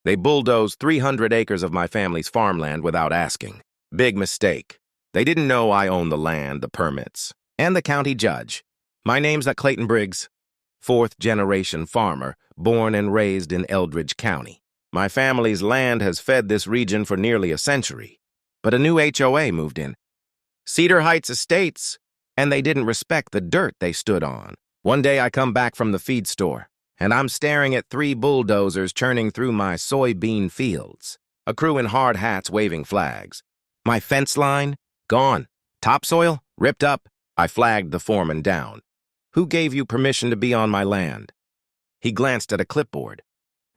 They bulldozed 300 acres of my family's farmland without asking. Big mistake. They didn't know I owned the land, the permits, and the county judge. My name's Clayton Briggs, fourth-generation farmer, born and raised in Eldridge County. My family's land has fed this region for nearly a century, but a new HOA moved in. Cedar Heights Estates, and they didn't respect the dirt they stood on. One day I come back from the feed store, and I'm staring at 3 bulldozers churning through my soybean fields, a crew in hard hats waving flags. My fence line? Gone. Topsoil? Ripped up. I flagged the foreman down. Who gave you permission to be on my land? He glanced at a clipboard.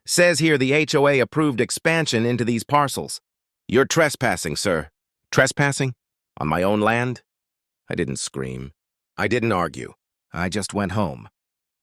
Says here the HOA approved expansion into these parcels. You're trespassing, sir. Trespassing? On my own land? I didn't scream. I didn't argue. I just went home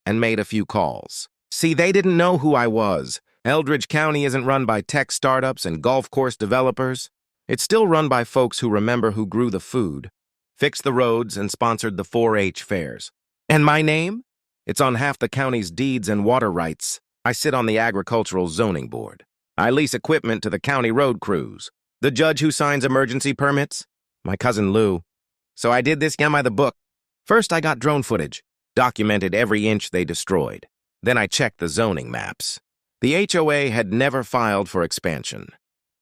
and made a few calls. See, they didn't know who I was. Eldridge County isn't run by tech startups and golf course developers. It's still run by folks who remember who grew the food, fixed the roads, and sponsored the 4-H fairs. And my name? It's on half the county's deeds and water rights. I sit on the agricultural zoning board. I lease equipment to the county road crews. The judge who signs emergency permits? My cousin Lou. So I did this by the book. First, I got drone footage, documented every inch they destroyed. Then I checked the zoning maps. The HOA had never filed for expansion.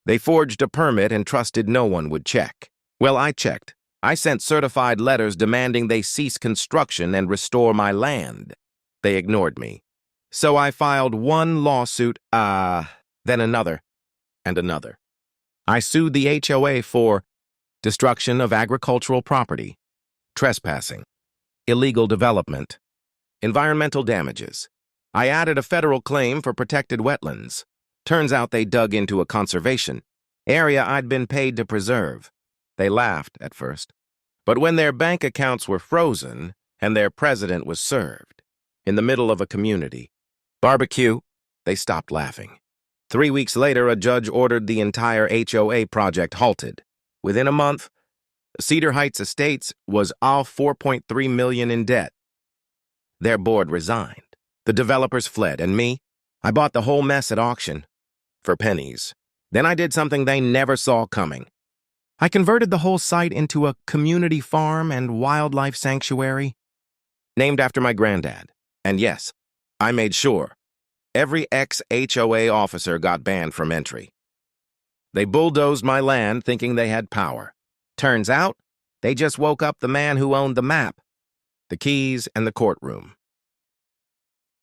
They forged a permit and trusted no one would check. Well, I checked. I sent certified letters demanding they cease construction and restore my land. They ignored me. So I filed one lawsuit, then another, and another. I sued the HOA for destruction of agricultural property, trespassing, illegal development, environmental damages. I added a federal claim for protected wetlands. Turns out they dug into a conservation area I'd been paid to preserve. They laughed at first. But when their bank accounts were frozen and their president was served in the middle of a community barbecue, they stopped laughing. 3 weeks later, a judge ordered the entire HOA project halted. Within a month, Cedar Heights Estates was all $4.3 million in debt. Their board resigned. The developers fled, and me, I bought the whole mess at auction for pennies. Then I did something they never saw coming. I converted the whole site into a community farm and wildlife sanctuary, named after my granddad. And yes, I made sure every ex-HOA officer got banned from entry. They bulldozed my land thinking they had power. Turns out, they just woke up the man who owned the map, the keys, and the courtroom.